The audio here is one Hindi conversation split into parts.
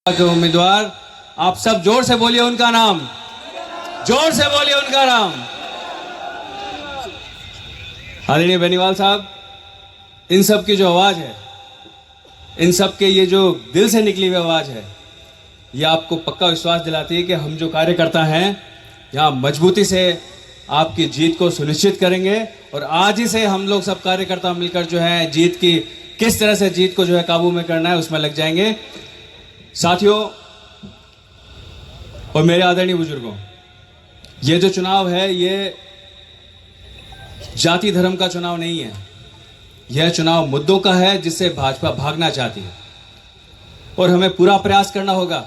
के उम्मीदवार, आप सब जोर से बोलिए उनका नाम, जोर से बोलिए उनका नाम। आदरणीय बेनीवाल साहब, इन सब की जो आवाज है, इन सब के ये जो दिल से निकली हुई आवाज है, ये आपको पक्का विश्वास दिलाती है कि हम जो कार्यकर्ता हैं यहाँ मजबूती से आपकी जीत को सुनिश्चित करेंगे। और आज ही से हम लोग सब कार्यकर्ता मिलकर जो है जीत की, किस तरह से जीत को जो है काबू में करना है उसमें लग जाएंगे। साथियों और मेरे आदरणीय बुजुर्गों, ये जो चुनाव है ये जाति धर्म का चुनाव नहीं है, यह चुनाव मुद्दों का है जिससे भाजपा भागना चाहती है। और हमें पूरा प्रयास करना होगा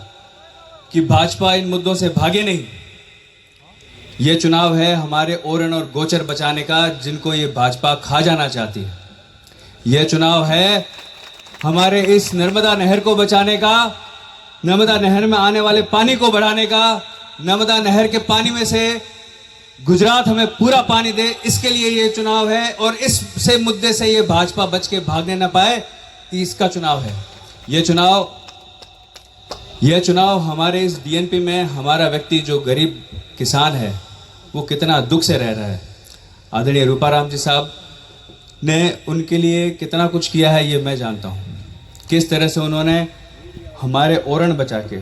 कि भाजपा इन मुद्दों से भागे नहीं। यह चुनाव है हमारे ओरण और गोचर बचाने का, जिनको ये भाजपा खा जाना चाहती है। यह चुनाव है हमारे इस नर्मदा नहर को बचाने का, नर्मदा नहर में आने वाले पानी को बढ़ाने का, नर्मदा नहर के पानी में से गुजरात हमें पूरा पानी दे, इसके लिए ये चुनाव है। और इस मुद्दे से ये भाजपा बच के भागने ना पाए, इसका चुनाव है। यह चुनाव हमारे इस डीएनपी में हमारा व्यक्ति जो गरीब किसान है वो कितना दुख से रह रहा है। आदरणीय रूपाराम जी साहब ने उनके लिए कितना कुछ किया है ये मैं जानता हूँ। किस तरह से उन्होंने हमारे ओरण बचा के,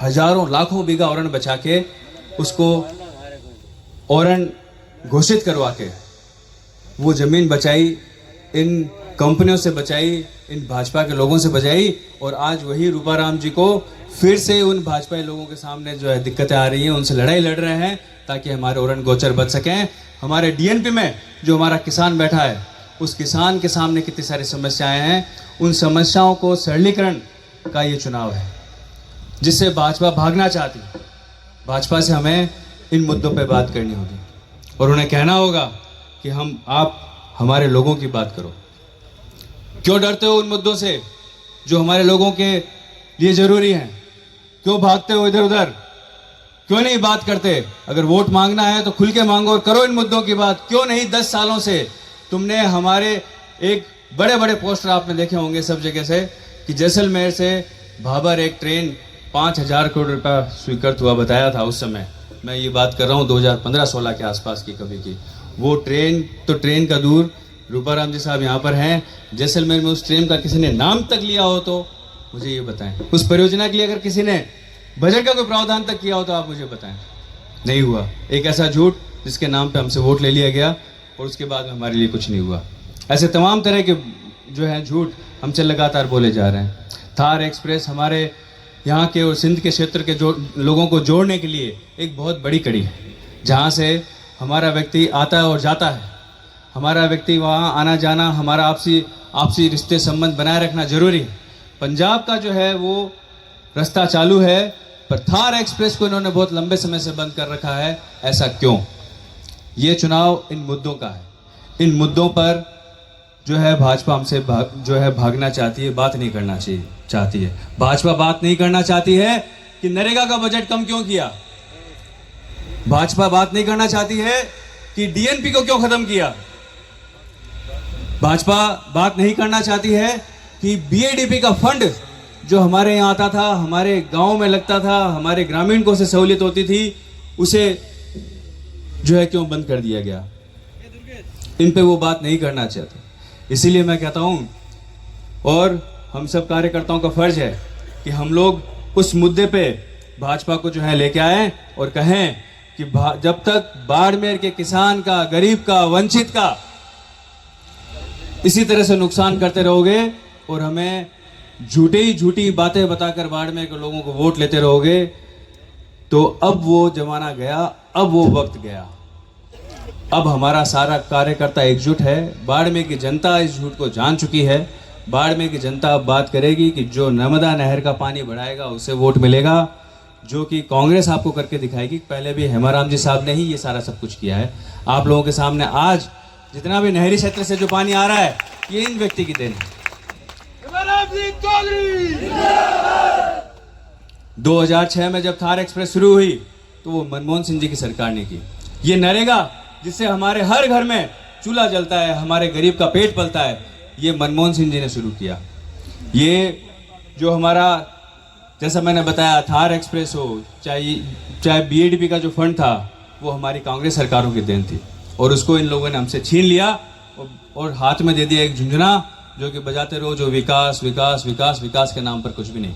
हजारों लाखों बीघा ओरण बचा के, उसको ओरण घोषित करवा के वो ज़मीन बचाई, इन कंपनियों से बचाई, इन भाजपा के लोगों से बचाई। और आज वही रूपाराम जी को फिर से उन भाजपा लोगों के सामने जो है दिक्कतें आ रही हैं, उनसे लड़ाई लड़ रहे हैं ताकि हमारे ओरण गोचर बच सकें। हमारे डीएनपी में जो हमारा किसान बैठा है, उस किसान के सामने कितनी सारी समस्याएं हैं, उन समस्याओं को सरलीकरण का ये चुनाव है जिससे भाजपा भागना चाहती है। भाजपा से हमें इन मुद्दों पे बात करनी होगी और उन्हें कहना होगा कि आप हमारे लोगों की बात करो। क्यों डरते हो उन मुद्दों से जो हमारे लोगों के लिए जरूरी हैं? क्यों भागते हो इधर उधर? क्यों नहीं बात करते? अगर वोट मांगना है तो खुल के मांगो और करो इन मुद्दों की बात। क्यों नहीं 10 सालों से तुमने हमारे एक बड़े बड़े पोस्टर आपने देखे होंगे सब जगह से कि जैसलमेर से भाबर एक ट्रेन 5,000 करोड़ रुपया स्वीकृत हुआ बताया था। उस समय मैं ये बात कर रहा हूँ 2015-16 के आसपास की कभी की। वो ट्रेन का दूर, रूपाराम जी साहब यहाँ पर हैं, जैसलमेर में उस ट्रेन का किसी ने नाम तक लिया हो तो मुझे ये बताएं। उस परियोजना के लिए अगर किसी ने बजट का कोई प्रावधान तक किया हो तो आप मुझे बताएं। नहीं हुआ। एक ऐसा झूठ जिसके नाम पे हमसे वोट ले लिया गया और उसके बाद में हमारे लिए कुछ नहीं हुआ। ऐसे तमाम तरह के जो है झूठ हमसे लगातार बोले जा रहे हैं। थार एक्सप्रेस हमारे यहाँ के और सिंध के क्षेत्र के लोगों को जोड़ने के लिए एक बहुत बड़ी कड़ी है, जहाँ से हमारा व्यक्ति आता है और जाता है। हमारा व्यक्ति वहाँ आना जाना, हमारा आपसी रिश्ते संबंध बनाए रखना जरूरी है। पंजाब का जो है वो रास्ता चालू है, पर थार एक्सप्रेस को इन्होंने बहुत लंबे समय से बंद कर रखा है। ऐसा क्यों? ये चुनाव इन मुद्दों का है। इन मुद्दों पर जो है भाजपा हमसे भागना चाहती है, बात नहीं करना चाहती है। भाजपा बात नहीं करना चाहती है कि नरेगा का बजट कम क्यों किया। भाजपा बात नहीं करना चाहती है कि डीएनपी को क्यों खत्म किया। भाजपा बात नहीं करना चाहती है कि बीएडीपी का फंड जो हमारे यहाँ आता था, हमारे गांव में लगता था, हमारे ग्रामीण को से सहूलियत होती थी, उसे जो है क्यों बंद कर दिया गया। इन पे वो बात नहीं करना चाहते। इसीलिए मैं कहता हूँ और हम सब कार्यकर्ताओं का फर्ज है कि हम लोग उस मुद्दे पे भाजपा को जो है लेके आए और कहें कि जब तक बाड़मेर के किसान का, गरीब का, वंचित का इसी तरह से नुकसान करते रहोगे और हमें झूठी बातें बताकर बाड़मेर के लोगों को वोट लेते रहोगे, तो अब वो जमाना गया, अब वो वक्त गया। अब हमारा सारा कार्यकर्ता एकजुट है। बाड़मेर की जनता इस झूठ को जान चुकी है। बाड़मेर की जनता अब बात करेगी कि जो नर्मदा नहर का पानी बढ़ाएगा उसे वोट मिलेगा, जो कि कांग्रेस आपको करके दिखाएगी। पहले भी हेमाराम जी साहब ने ही ये सारा सब कुछ किया है। आप लोगों के सामने आज जितना भी नहरी क्षेत्र से जो पानी आ रहा है, ये इन व्यक्ति की देन है। 2006 में जब थार एक्सप्रेस शुरू हुई तो वो मनमोहन सिंह जी की सरकार ने की। ये नरेगा जिससे हमारे हर घर में चूल्हा जलता है, हमारे गरीब का पेट पलता है, ये मनमोहन सिंह जी ने शुरू किया। ये जो हमारा जैसा मैंने बताया, थार एक्सप्रेस हो, चाहे बीएडपी का जो फंड था, वो हमारी कांग्रेस सरकारों की देन थी, और उसको इन लोगों ने हमसे छीन लिया और हाथ में दे दिया एक झुंझुना, जो कि बजाते रहो जो विकास विकास विकास विकास के नाम पर कुछ भी नहीं।